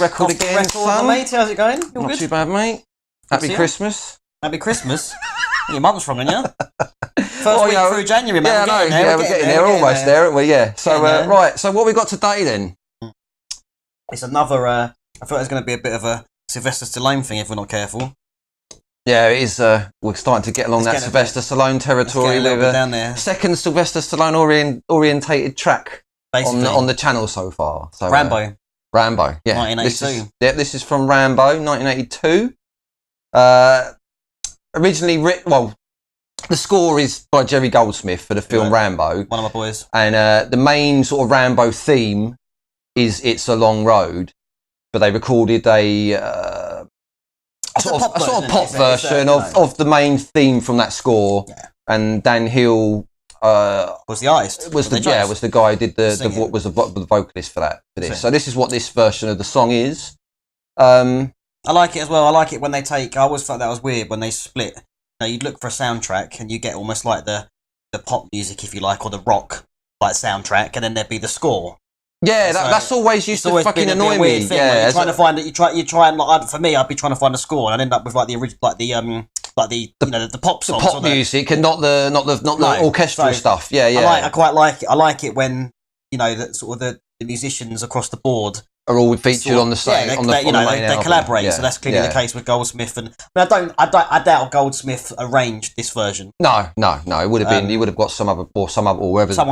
record again, son. Mate, how's it going? Not good? Too bad, mate. Happy Christmas. Happy Christmas. Your mum's from, didn't you? First week through January, mate. Yeah, I know. Yeah, we're getting there. Almost there, aren't we? Yeah. So, right. So, what we got today then? It's another. I thought it was going to be a bit of a Sylvester Stallone thing if we're not careful. Yeah, it is. We're starting to get along that Sylvester Stallone territory with down there. Second Sylvester Stallone orientated track on the channel so far. So, Rambo. Rambo, yeah. 1982. This is from Rambo, 1982. Originally written, well, the score is by Jerry Goldsmith for the film Rambo. One of my boys. And the main sort of Rambo theme is "It's a Long Road," but they recorded a sort of pop version of the main theme from that score. Yeah. And Dan Hill was the artist. Was the guy who did the vocalist for this. So this is what this version of the song is. I like it as well. I like it when they take. I always thought that was weird when they split. You know, you'd look for a soundtrack and you get almost like the pop music, if you like, or the rock like soundtrack, and then there'd be the score. Yeah, that's always used to fucking annoy me. Yeah, you're trying to find it. You try and like, for me, I'd be trying to find a score, and I'd end up with like the original, the pop songs, the pop music, and not the orchestral stuff. Yeah, yeah. I quite like it. I like it when that sort of the musicians across the board are all featured on the same. They collaborate. Yeah. So that's clearly the case with Goldsmith. And I doubt Goldsmith arranged this version. No. It would have been. He would have got someone came. I can't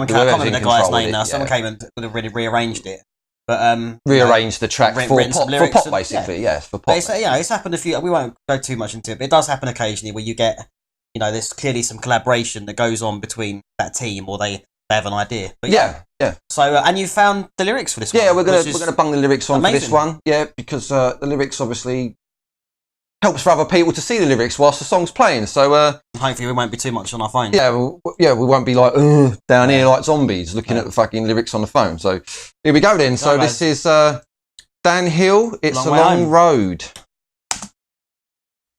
remember the guy's name now. Someone came and would have really rearranged it. But rearranged the track for pop, basically. Yes, for pop. It's happened a few. We won't go too much into it, but it does happen occasionally where you get, there's clearly some collaboration that goes on between that team, or they have an idea. But yeah. So, and you found the lyrics for this one? Yeah, we're gonna bung the lyrics on for this one. Yeah, because the lyrics obviously helps for other people to see the lyrics whilst the song's playing. So hopefully we won't be too much on our phone. Yeah, we won't be like down here like zombies looking at the fucking lyrics on the phone. So here we go then. So this is Dan Hill. It's a long road.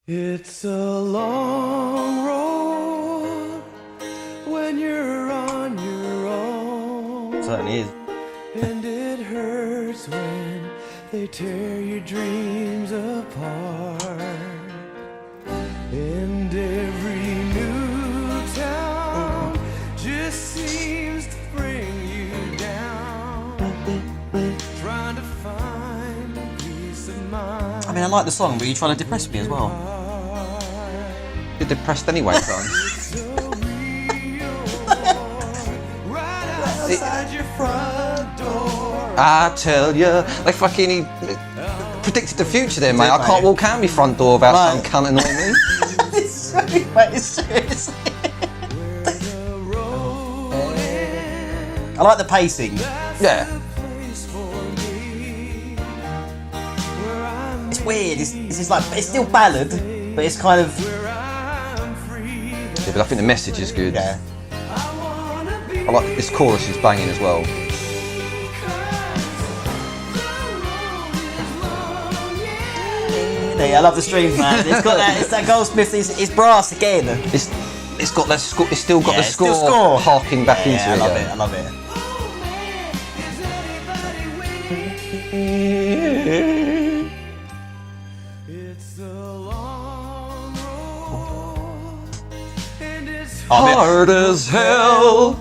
It's a long road when you're on your own. It certainly is. And it hurts when they tear your dreams apart. And every new town just seems to bring you down. Trying to find peace of mind. I mean, I like the song, but you're trying to depress me as well. You're depressed anyway, son. I tell you, they fucking predicted the future there, mate. I can't walk out my front door without some cunt annoying me. It's really, mate, it's seriously. I like the pacing. Yeah. It's weird. It's like, it's still ballad, but it's kind of. Yeah, but I think the message is good. Yeah. I like this chorus is banging as well. I love the strings, man. It's got that. It's that Goldsmith. It's brass again. It's got that. It's still got the score harking back into it. I love it. It's a long road, and it's hard as hell.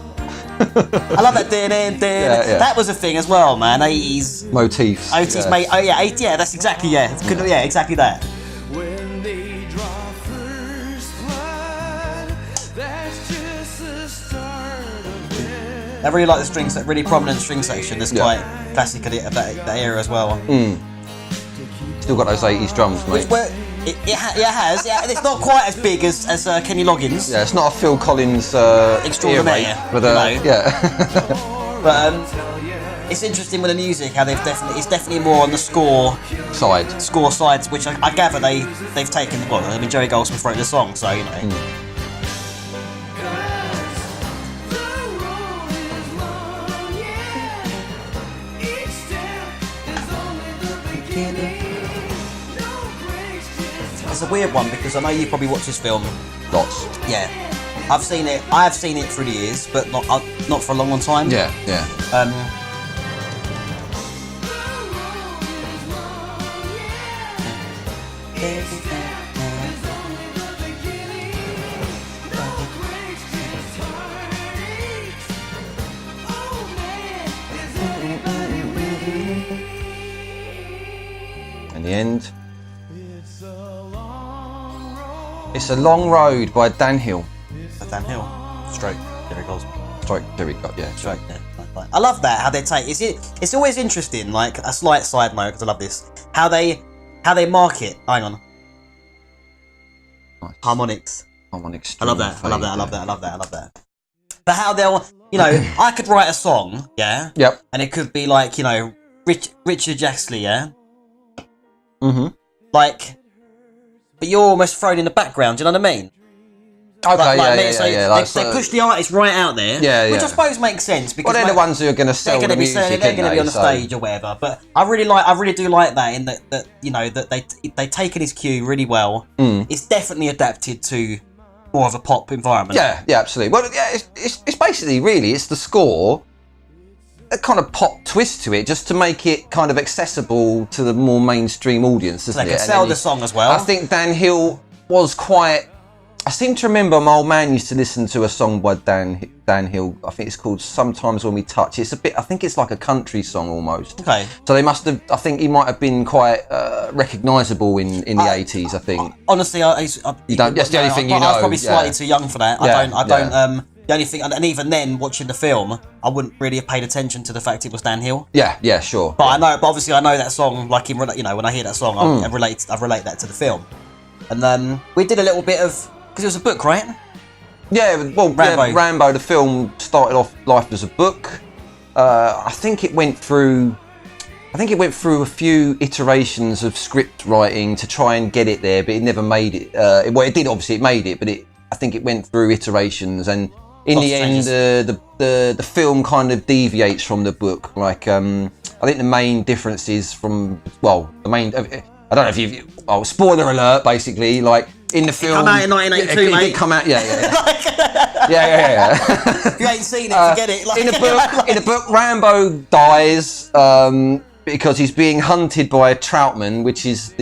I love that. That was a thing as well, man. 80s motifs. 80s, mate. Oh yeah, that's exactly exactly that. When they draw first blood, that's just the start of it. I really like the strings, that really prominent string section. That's quite classic of that era as well. Still got those 80s drums, mate. It has. Yeah, it's not quite as big as Kenny Loggins. Yeah, it's not a Phil Collins extraordinaire, but but it's interesting with the music how it's definitely more on the score sides, which I gather they've taken. Well, I mean, Jerry Goldsmith wrote the song, so you know. It's a weird one because I know you probably watched this film. Lots. Yeah, I've seen it. I have seen it through the years, but not for a long time. Yeah. in the end. It's a Long Road by Dan Hill. Dan Hill. Stroke. Jerry Goldsmith. Stroke. Jerry Goldsmith. Yeah. Stroke. Yeah. I love that how they take. It's always interesting. Like a slight side note because I love this. How they market. Hang on. Nice. Harmonics. Harmonics. I love that. I love that. I love that. I love that. I love that. But how they'll, I could write a song, yeah. Yep. And it could be like, Richard Jaxley, yeah. Mm-hmm. Like, but you're almost thrown in the background. Do you know what I mean? Okay, They push the artist right out there, which I suppose makes sense because they're the ones who are going to sell the music. They're going to be on the stage or whatever. But I really do like that in that that they taken his cue really well. It's definitely adapted to more of a pop environment. Yeah, absolutely. Well, yeah, it's basically really it's the score, a kind of pop twist to it, just to make it kind of accessible to the more mainstream audience. So they can sell the song as well. I think Dan Hill was quite. I seem to remember my old man used to listen to a song by Dan Hill. I think it's called "Sometimes When We Touch." It's a bit. I think it's like a country song almost. Okay. So they must have. I think he might have been quite recognisable in the 80s. I think. Honestly, you don't. That's the only thing you know. I was probably slightly too young for that. Yeah, I don't. The only thing, and even then, watching the film, I wouldn't really have paid attention to the fact it was Dan Hill. Yeah, sure. But obviously, I know that song. Like when I hear that song, I relate that to the film. And we did a little bit of. Because it was a book, right? Yeah, well, Rambo, the film started off life as a book. I think it went through a few iterations of script writing to try and get it there, but it never made it. Well, it did, obviously, it made it, but I think it went through iterations, and in the end, the film kind of deviates from the book. Like, I think the main difference is I don't know if you've... Oh, spoiler alert, basically, like... In the film, it came out in 1982, mate. It come out, yeah. Yeah. If you ain't seen it, forget it. In the book, Rambo dies because he's being hunted by a Troutman, which is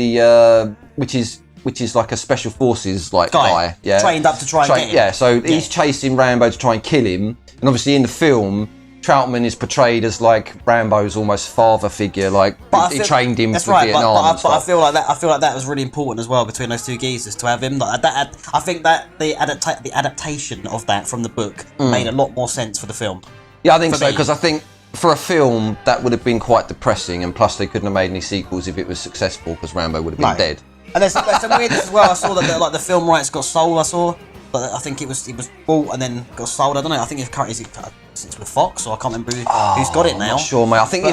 like a special forces guy, yeah, trained up to try and get him. Yeah, so he's chasing Rambo to try and kill him, and obviously in the film. Troutman is portrayed as like Rambo's almost father figure, like he trained him for Vietnam. But I feel like that was really important as well between those two geezers to have him. I think that the adaptation of that from the book made a lot more sense for the film. Yeah, I think so, because I think for a film that would have been quite depressing, and plus they couldn't have made any sequels if it was successful because Rambo would have been dead. And there's some weirdness as well. I saw that the film rights got sold. But I think it was bought and then got sold. I don't know. I think it's currently it's with Fox, or I can't remember who's got it now. I'm not sure, mate. I think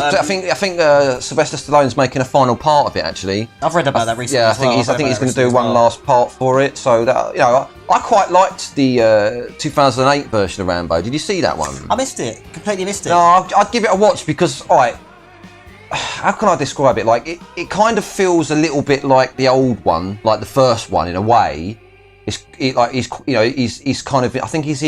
Sylvester Stallone's making a final part of it. Actually, I've read about that recently. Yeah, I think he's going to do one last part for it. So that I quite liked the 2008 version of Rambo. Did you see that one? I missed it. Completely missed it. No, I'd give it a watch because how can I describe it? Like it kind of feels a little bit like the old one, like the first one in a way. He's kind of. I think he's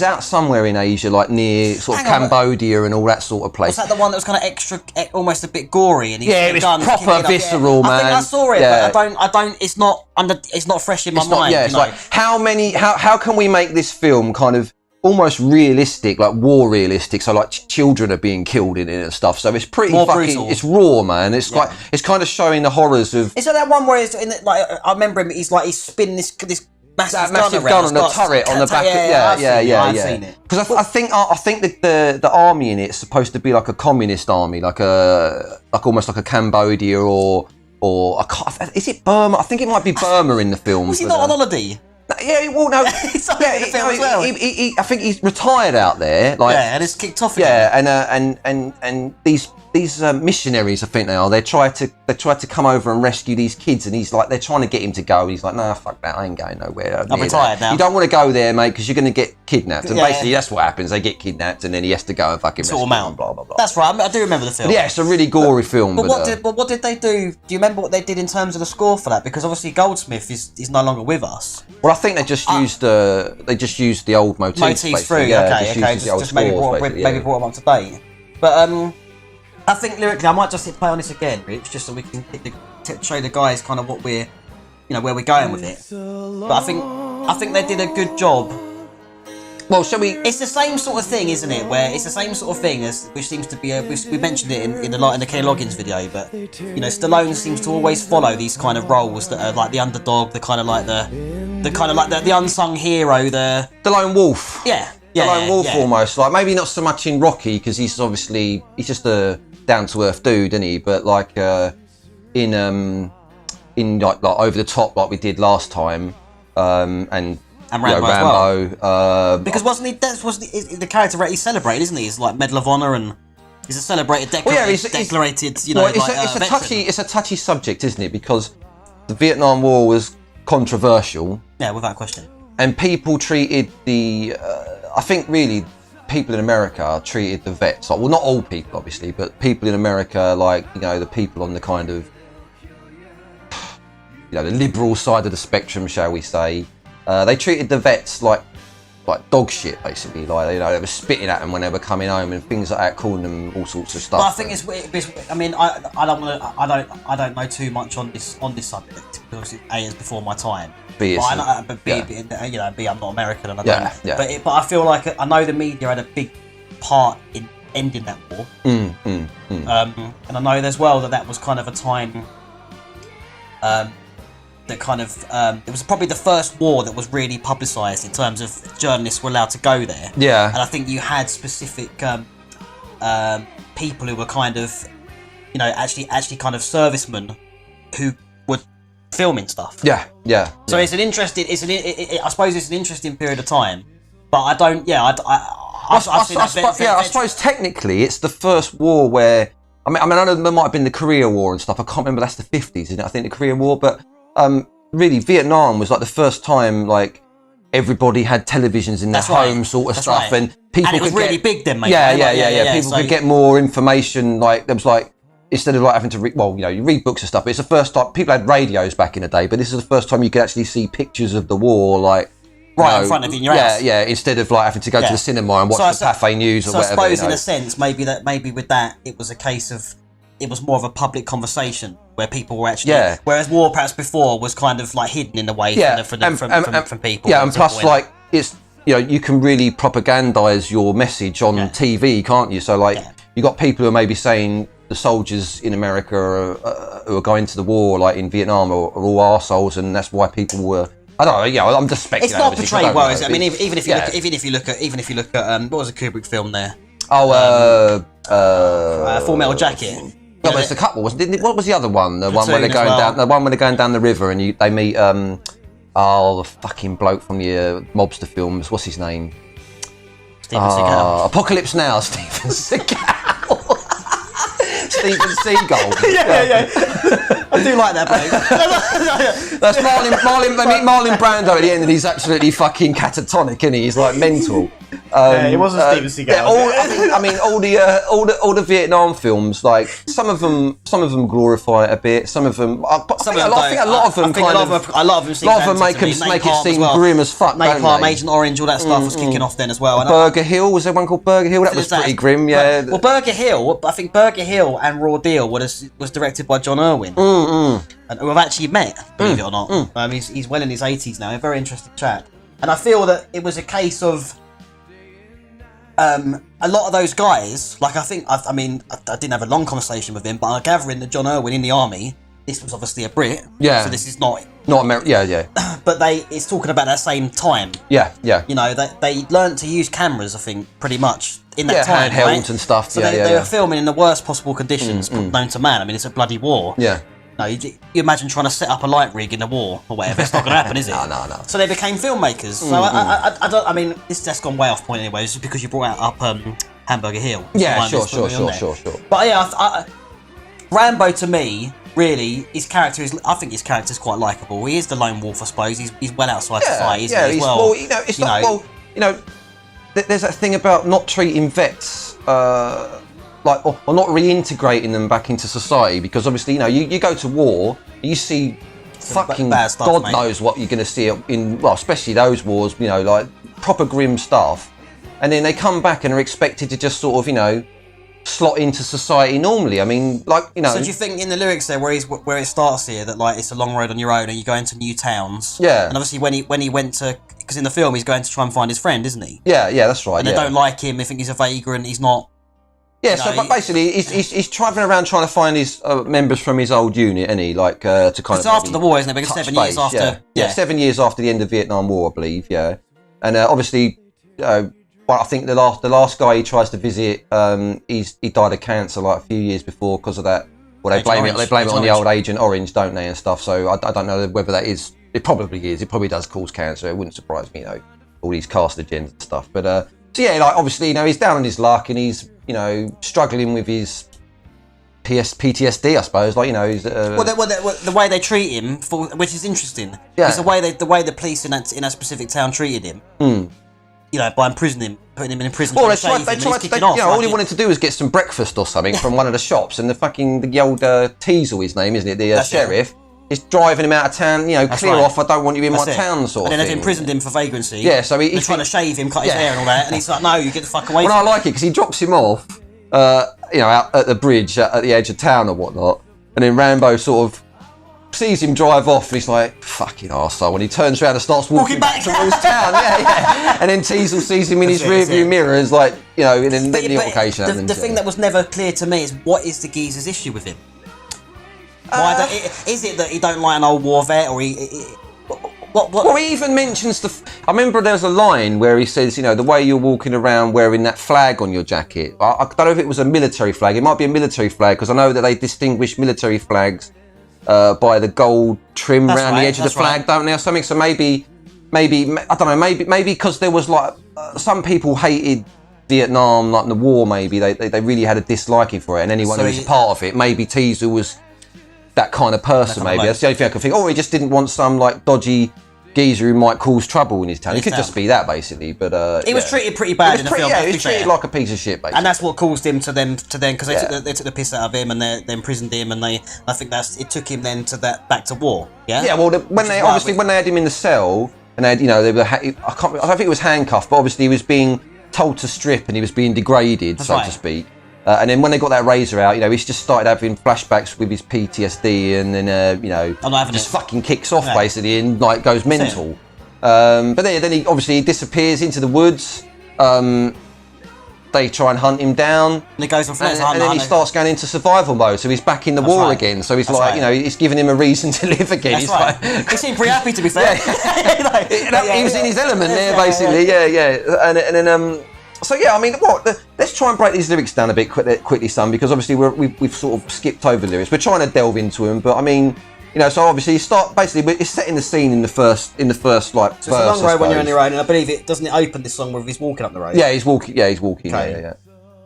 out somewhere in Asia, like near sort of Cambodia and all that sort of place. Was that the one that was kind of extra, almost a bit gory? And it was proper visceral, man. I think I saw it, but I don't. It's not fresh in my mind. It's like how can we make this film kind of almost realistic, like war realistic? So like children are being killed in it and stuff. So it's pretty more fucking brutal. It's raw, man. It's like it's kind of showing the horrors of. Is that one where I remember him? He's spinning this massive gun on the turret on the back. Yeah. I've seen it. Because I think that the army in it is supposed to be like a communist army, like almost like a Cambodia or is it Burma? I think it might be Burma in the film. Was he not on holiday? Yeah, well, no. I think he's retired out there. And it's kicked off again. Yeah, and these missionaries, I think they are. They try to come over and rescue these kids, and they're trying to get him to go. And he's like, nah, fuck that, I ain't going nowhere. I'm retired now. You don't want to go there, mate, because you're going to get kidnapped. And basically, that's what happens. They get kidnapped, and then he has to go and fucking rescue them. Blah blah blah. That's right. I do remember the film. But yeah, it's a really gory film. But what did they do? Do you remember what they did in terms of the score for that? Because obviously Goldsmith is no longer with us. Well, I think they just used the old motifs through. Yeah, just maybe brought them up to date. But I think lyrically, I might just hit play on this again, Rich, just so we can show the guys kind of what we're, where we're going with it. But I think they did a good job Well, shall we? It's the same sort of thing, isn't it? Where it's the same sort of thing as which seems to be we mentioned it in the Kenny Loggins video, but you know, Stallone seems to always follow these kind of roles that are like the underdog, the kind of like the unsung hero, the lone wolf. Yeah. The lone wolf almost. Like maybe not so much in Rocky because he's just a down to earth dude, isn't he? But like in like over the top like we did last time, and Rambo, Rambo. Because wasn't he the character he's celebrated, isn't he? He's like Medal of Honor and he's a celebrated decorated, you know, it's a touchy subject, isn't it? Because the Vietnam War was controversial. Yeah, without question. And people treated I think really people in America treated the vets like, well, not all people obviously, but people in America, like, you know, the people on the kind of, you know, the liberal side of the spectrum, shall we say, they treated the vets like dog shit, basically. Like, you know, they were spitting at them when they were coming home and things like that, calling them all sorts of stuff. But I think it's I mean, I don't know too much on this subject because A is before my time. B, you know, B, I'm not American and I don't. Yeah. But I feel like I know the media had a big part in ending that war. And I know as well that was kind of a time. That kind of it was probably the first war that was really publicised in terms of journalists were allowed to go there. Yeah. And I think you had specific people who were kind of, you know, actually kind of servicemen who were filming stuff. Yeah. So it's an interesting. I suppose it's an interesting period of time, but I don't. Yeah, I suppose technically it's the first war where I mean I know there might have been the Korea War and stuff. I can't remember. That's the 50s, isn't it? I think the Korean War, but. Really, Vietnam was like the first time like everybody had televisions in their home, sort of stuff, and people it was could really big then, mate. Yeah. People could get more information. Like there was like instead of like having to read, well, you know, you read books and stuff. But it's the first time people had radios back in the day, but this is the first time you could actually see pictures of the war, like in front of you in your house. Yeah. Instead of like having to go to the cinema and watch the Cafe News or whatever. So I suppose in a sense, maybe with that, it was a case of. It was more of a public conversation where people were actually. Yeah. Whereas war, perhaps before, was kind of like hidden in a way from people. Yeah, and plus, like it's you know you can really propagandise your message on TV, can't you? So like you got people who are maybe saying the soldiers in America who are going to the war, like in Vietnam, are all arseholes, and that's why people were. I don't know. Yeah, I'm just speculating. It's not portrayed well, is it? I mean, even if you look at what was the Kubrick film there? Full Metal Jacket. No, but it's a couple, wasn't it? What was the other one? The one where they're going down. The one where they're going down the river and they meet. The fucking bloke from the mobster films. What's his name? Steven Seagal. Apocalypse Now. Steven Seagal. Steven Seagal. Yeah. I do like that bloke. That's Marlon. They meet Marlon Brando at the end, and he's absolutely fucking catatonic, isn't he? He's like mental. It wasn't Steven Seagal. All the Vietnam films, like some of them glorify it a bit. Some of them, I think a lot of them make it seem grim as fuck. Napalm, Agent Orange, all that stuff was kicking off then as well. Burger Hill, was there one called Burger Hill? That was pretty grim. Yeah. Well, Burger Hill, I think Burger Hill and Raw Deal was directed by John Irwin, and who I've actually met, believe it or not. He's well in his 80s now. A very interesting chap, and I feel that it was a case of. A lot of those guys, like I didn't have a long conversation with him, but I'm gathering that John Irwin in the army, this was obviously a Brit, so this is not American, yeah. But it's talking about that same time. Yeah. You know, they learned to use cameras, I think, pretty much in that time, handheld right? and stuff. So they were filming in the worst possible conditions known to man. I mean, it's a bloody war. Yeah. No, you imagine trying to set up a light rig in a war or whatever. It's not going to happen, is it? No. So they became filmmakers. So I mean, this has gone way off point anyway. It's just because you brought up Hamburger Hill. Yeah, sure. But yeah, Rambo to me, really, I think his character's quite likeable. He is the lone wolf, I suppose. He's well outside society, isn't he? There's that thing about not treating vets. Or not reintegrating them back into society, because obviously, you know, you go to war, you see fucking bad stuff, God mate. knows what you're going to see in, well, especially those wars, you know, like proper grim stuff, and then they come back and are expected to just sort of, you know, slot into society normally. I mean, like, you know. So do you think in the lyrics there, where it starts here, that like it's a long road on your own and you go into new towns? Yeah. And obviously when he went to because in the film he's going to try and find his friend, isn't he? Yeah, that's right. And they don't like him. They think he's a vagrant. He's not. Yeah, so but basically, he's travelling around trying to find his members from his old unit, and to kind of. It's after the war, isn't it? Because 7 years after. Yeah, 7 years after the end of the Vietnam War, I believe. Yeah, and obviously, well, I think the last guy he tries to visit, he died of cancer like a few years before because of that. Well, they blame it on the old Agent Orange, don't they, and stuff. So I don't know whether that is. It probably is. It probably does cause cancer. It wouldn't surprise me, all these carcinogens and stuff. But so yeah, like obviously, he's down on his luck and he's struggling with his PTSD, I suppose. Like he's the way they treat him, which is interesting. Yeah, it's the way the police in that specific town treated him. By imprisoning him, putting him in prison. Well, all he wanted to do was get some breakfast or something from one of the shops, and the old Teasel, his name, isn't it? The sheriff is driving him out of town. Clear off. I don't want you in my town, sort of thing. And then they've imprisoned him for vagrancy. Yeah, so they're trying to shave him, cut his hair, and all that. And he's like, "No, you get the fuck away." Well, I like it because he drops him off, out at the bridge at the edge of town or whatnot, and then Rambo sort of sees him drive off, and he's like, "Fucking arsehole," and he turns around and starts walking back towards town. Yeah. And then Teasel sees him in his rearview mirror, as like, and then the altercation happens. The thing that was never clear to me is what is the geezer's issue with him? Is it that he don't like an old war vet, or what? Well, he even mentions I remember there's a line where he says, the way you're walking around wearing that flag on your jacket. I don't know if it was a military flag. It might be a military flag because I know that they distinguish military flags by the gold trim around the edge of the flag, don't they, or something? So maybe I don't know. Maybe because there was like some people hated Vietnam, like in the war. Maybe they really had a disliking for it, and anyone who was a part of it. Maybe Teasel was that kind of person. Maybe that's the only thing I can think. Or he just didn't want some like dodgy geezer who might cause trouble in his town. It could just be that, basically. But he was treated pretty bad in the film. Yeah, he was treated like a piece of shit, basically. And that's what caused him to then because they took the piss out of him and they imprisoned him, and I think it took him then back to war. Yeah. Yeah. Well, when they had him in the cell and they had they were I don't think it was handcuffed, but obviously he was being told to strip and he was being degraded, so to speak. And then when they got that razor out, he's just started having flashbacks with his PTSD, and then just fucking kicks off basically, and like goes mental. But then he obviously disappears into the woods. They try and hunt him down. And he goes and then he starts going into survival mode. So he's back in the war again. So he's it's giving him a reason to live again. That's right. He seemed pretty happy, to be fair. He was in his element there, basically. Yeah. And then. So yeah, I mean, let's try and break these lyrics down a bit quickly, son, because obviously we've sort of skipped over the lyrics. We're trying to delve into them, but I mean, so obviously it's setting the scene in the first like verse. So it's a long road when you're on your own, and I believe it open this song with he's walking up the road. Yeah, he's walking. Okay. Yeah.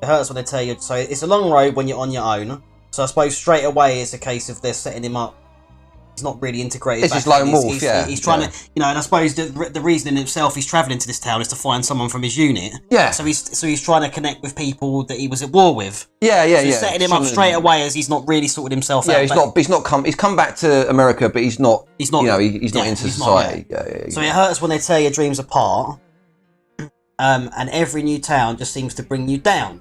It hurts when they tell you. So it's a long road when you're on your own. So I suppose straight away it's a case of they're setting him up. He's not really integrated. It's his lone wolf, He's trying to, and I suppose the reason in himself he's travelling to this town is to find someone from his unit. Yeah. So he's trying to connect with people that he was at war with. Yeah. So he's setting him up straight away as he's not really sorted himself out. Yeah, he's come back to America, but he's not he's not into society. So it hurts when they tear your dreams apart, and every new town just seems to bring you down.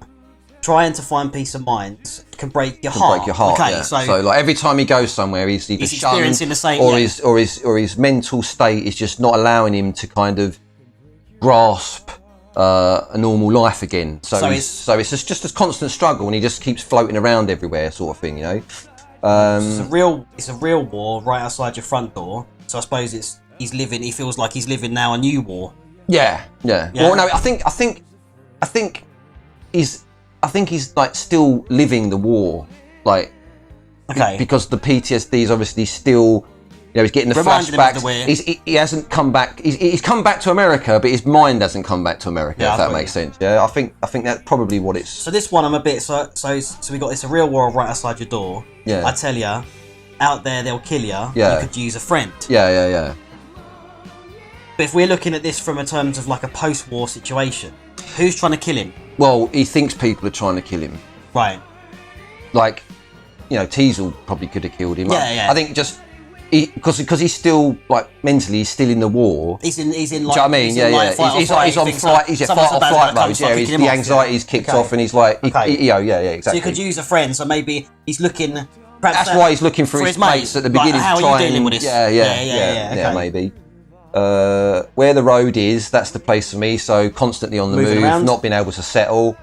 Trying to find peace of mind can break your heart. Okay, yeah. So like every time he goes somewhere, he's either experiencing the same, or his mental state is just not allowing him to kind of grasp a normal life again. So it's just a constant struggle, and he just keeps floating around everywhere, sort of thing, It's a real war right outside your front door. So I suppose he feels like he's living now a new war. Yeah. Well, no, I think he's like still living the war, like, because the PTSD is obviously still, he's getting the flashbacks. He hasn't come back. He's come back to America, but his mind hasn't come back to America. If that makes sense. Yeah, I think that's probably what it's. So this one, I'm a bit so we got it's a real war right outside your door. Yeah. I tell you, out there they'll kill you. Yeah. You could use a friend. Yeah. But if we're looking at this from a terms of like a post-war situation, who's trying to kill him? Well, he thinks people are trying to kill him. Right. Like, Teasel probably could have killed him. Yeah. I think just because he's still like mentally, he's still in the war. He's in like. Do you know what I mean? He's on flight. He's fight or flight mode. Yeah, the anxiety's kicked off, and he's like, exactly. So you could use a friend. So maybe he's looking. That's why he's looking for his mates at the beginning. How to are try you dealing with this? Yeah, maybe. Where the road is, that's the place for me. So constantly on the Moving move, around. not being able to settle.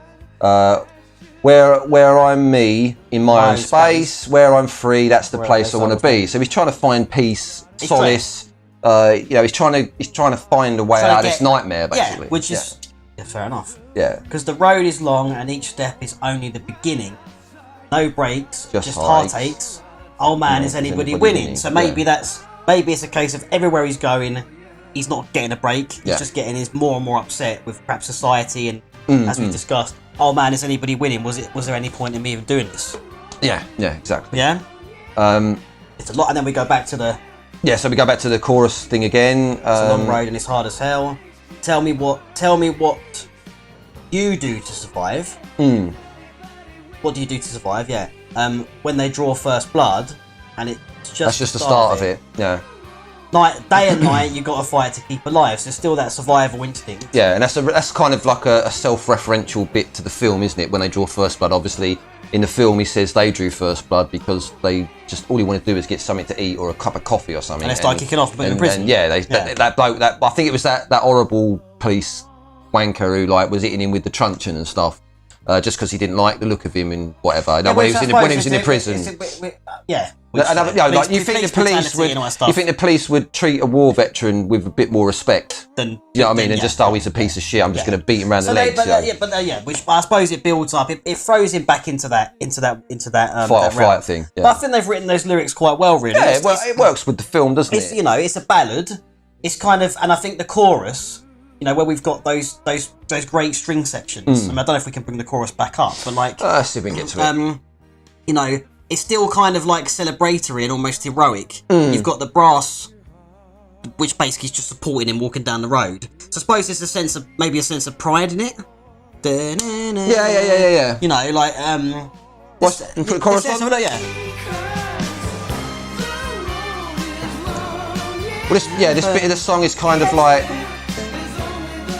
Where I'm me in my own space, where I'm free, that's the place I want to be. So he's trying to find peace, solace. He's trying to find a way out of this nightmare, basically. Yeah, which is fair enough. Yeah. Because the road is long and each step is only the beginning. No breaks, just heartaches. heartaches. Oh man, is anybody winning? So maybe maybe it's a case of everywhere he's going, he's not getting a break. He's just getting more and more upset with perhaps society and as we discussed. Oh man, is anybody winning? Was there any point in me even doing this? Yeah, exactly. Yeah. It's a lot, and then we go back to the. Yeah, so we go back to the chorus thing again. It's a long road and it's hard as hell. Tell me what you do to survive. What do you do to survive? Yeah. When they draw first blood, and it's just that's just the start of it. Yeah. Day and night, you got to fight to keep alive. So still that survival instinct. Yeah, and that's kind of like a self-referential bit to the film, isn't it? When they draw first blood, obviously in the film he says they drew first blood because they just all he wanted to do is get something to eat or a cup of coffee or something. And they start kicking off, putting in prison. And that bloke, I think it was that horrible police wanker who was hitting him with the truncheon and stuff. Just because he didn't like the look of him and whatever. No, when he was in the prison. You think the police would treat a war veteran with a bit more respect? You know what I mean? And just he's a piece of shit. I'm just going to beat him around the legs. Which I suppose it builds up. It throws him back into that fight or flight thing. Yeah. But I think they've written those lyrics quite well, really. Yeah, it works with the film, doesn't it? It's a ballad. It's kind of, and I think the chorus. Where we've got those great string sections. I mean, I don't know if we can bring the chorus back up, but let's see if we can get to it. It's still kind of celebratory and almost heroic. You've got the brass, which basically is just supporting him walking down the road. So I suppose there's a sense of pride in it. Yeah. What's put the chorus on? Yeah. This bit of the song is kind of like.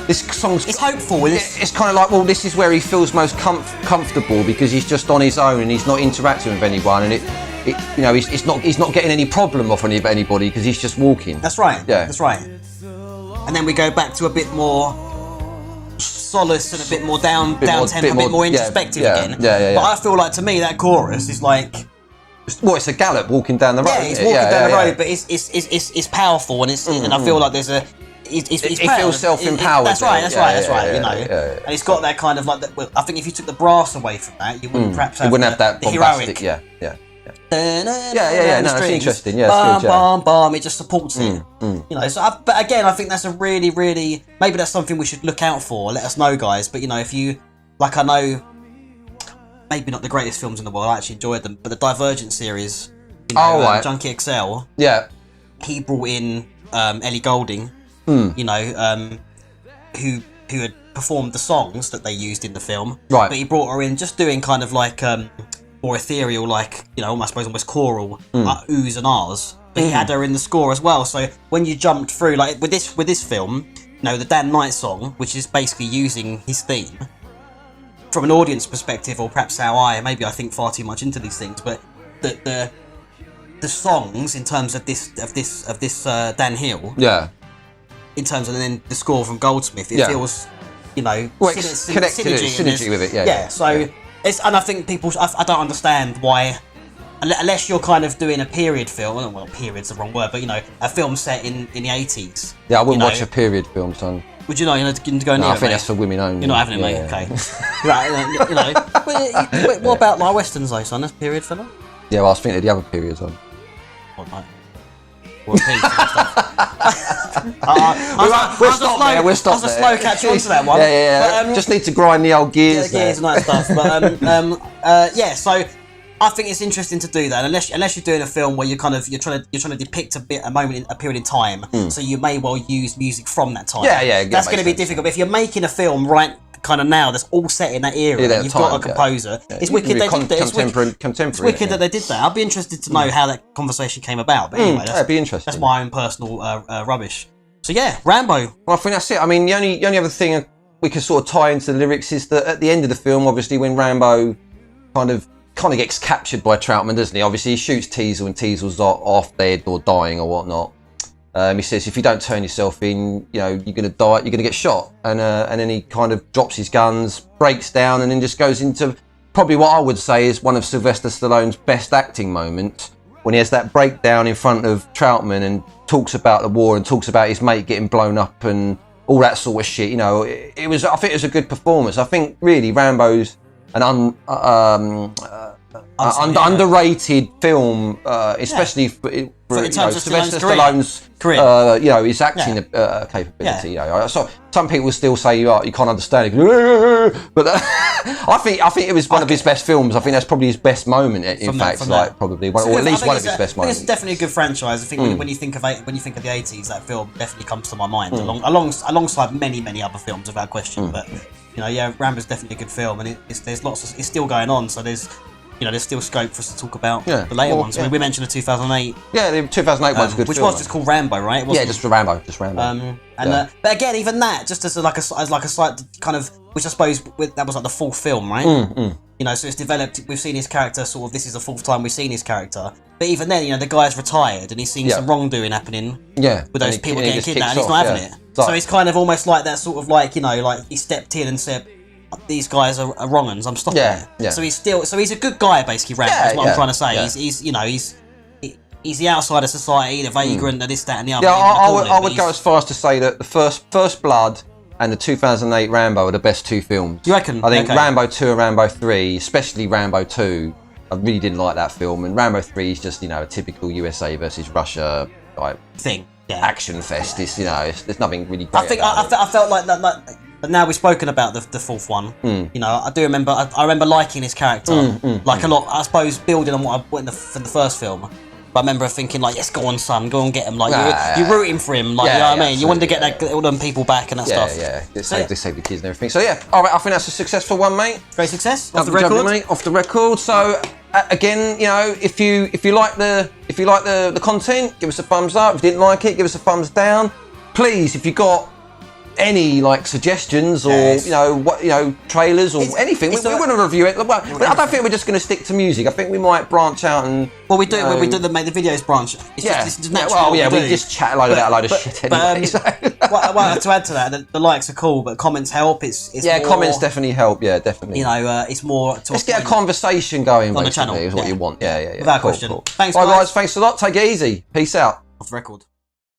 This song's it's hopeful. It's kind of like, well, this is where he feels most comfortable because he's just on his own and he's not interacting with anyone, and he's not getting any problem off anybody because he's just walking. That's right. Yeah, that's right. And then we go back to a bit more solace and a bit more down tempo, a bit more introspective again. Yeah. But I feel like to me that chorus is like. Well, it's a gallop walking down the road. Yeah, he's walking down the road, but it's powerful and and I feel like there's a. He feels self-empowered. That's right. And it's got that kind of I think if you took the brass away from that, you wouldn't perhaps have that bombastic. Heroic. Yeah. No, it's interesting. Yeah, bam, it's good, bam, bam. It just supports it. So, but again, I think that's a really, really maybe that's something we should look out for. Let us know, guys. But if you I know, maybe not the greatest films in the world. I actually enjoyed them, but the Divergent series, Junkie XL. Yeah. He brought in Ellie Goulding. Who had performed the songs that they used in the film. Right. But he brought her in just doing kind of more ethereal, I suppose almost choral, oohs and ahs. But he had her in the score as well. So when you jumped through, with this film, the Dan Knight song, which is basically using his theme, from an audience perspective, or perhaps I think far too much into these things, but the songs in terms of this Dan Hill. Yeah. In terms of then the score from Goldsmith, it feels, synergy with it. Yeah. So it's, and I think people, I don't understand why, unless you're kind of doing a period film. Well, period's the wrong word, but a film set in the 80s. Yeah, I wouldn't watch a period film, son. Would you know? You're not going to go near it, I think that's for women only. You're not having it, mate. Okay. Right. What about westerns, though, son? That's period filler. Yeah, well, I was thinking of the other periods on. What, mate? We'll stop there. We'll stop there. I was a slow catch on to that one. Yeah. But, just need to grind the old gears. Gears and that stuff. But so I think it's interesting to do that. Unless you're doing a film where you're trying to depict a period in time, so you may well use music from that time. Yeah. That's going to be difficult. But if you're making a film right kind of now that's all set in that era, you've got a composer. It's wicked they did that. It's wicked that they did that. I'd be interested to know how that conversation came about. But anyway, that'd be interesting. That's my own personal rubbish. So yeah, Rambo. Well, I think that's it. I mean, the only other thing we can sort of tie into the lyrics is that at the end of the film, obviously, when Rambo kind of gets captured by Troutman, doesn't he? Obviously, he shoots Teasel and Teasel's off dead or dying or whatnot. He says, if you don't turn yourself in, you know, you're going to die, you're going to get shot. And then he kind of drops his guns, breaks down, and then just goes into probably what I would say is one of Sylvester Stallone's best acting moments, when he has that breakdown in front of Troutman and talks about the war and talks about his mate getting blown up and all that sort of shit. You know, I think it was a good performance. I think really Rambo's an underrated film, especially for Sylvester Stallone's career. You know, his acting capability. You know, so some people still say you can't understand it, but I think it was one of his best films. I think that's probably his best moment. In fact, probably one, or at least one of his best moments. It's definitely a good franchise. I think when you think of the 80s, that film definitely comes to my mind, alongside many other films, without question. But you know, yeah, Rambo's definitely a good film, and it's still going on. So there's still scope for us to talk about the later ones. I mean, we mentioned the 2008. Yeah, the 2008 one's a good which film. was just called Rambo, right? Just Rambo. But again, even that, just as like a slight kind of, which I suppose that was like the fourth film, right? You know, so it's developed. We've seen his character sort of. This is the fourth time we've seen his character. But even then, you know, the guy's retired and he's seen some wrongdoing happening. Yeah, with those people getting kidnapped, and he's not having it. So it's kind of almost like that sort of like, you know, like he stepped in and said, these guys are wrong uns, I'm stopping it. Yeah. So he's a good guy, basically. Rambo, is what I'm trying to say. Yeah. He's the outside of society, the vagrant, the this, that, and the other. Yeah, I would go as far as to say that the First Blood and the 2008 Rambo are the best two films. You reckon? I think Rambo 2 and Rambo 3, especially Rambo 2, I really didn't like that film. And Rambo 3 is just, you know, a typical USA versus Russia like thing. Yeah. Action fest. It's, you know, there's nothing really great. I felt like that. But now we've spoken about the fourth one. You know, I do remember. I remember liking his character a lot. I suppose building on what I went for the first film. But I remember thinking like, yes, go on, son, go and get him. Like you're rooting for him. Like you know what I mean. You wanted to get all them people back and that stuff. They saved the kids and everything. So yeah, all right. I think that's a successful one, mate. Great success. Off the record, mate. Off the record. So again, you know, if you like the content, give us a thumbs up. If you didn't like it, give us a thumbs down. Please, if you got any like suggestions or trailers or anything, we want to review it. But I don't think we're just going to stick to music. I think we might branch out and we do the videos branch. It's just natural. We just chat a load of shit anyway. Well, to add to that, the likes are cool, but comments help. It's more, comments definitely help. Yeah, definitely. You know, it's more. Let's get a conversation going on the channel. Is what you want. Yeah. Without question. Cool. Thanks, guys. Thanks a lot. Take it easy. Peace out. Off the record.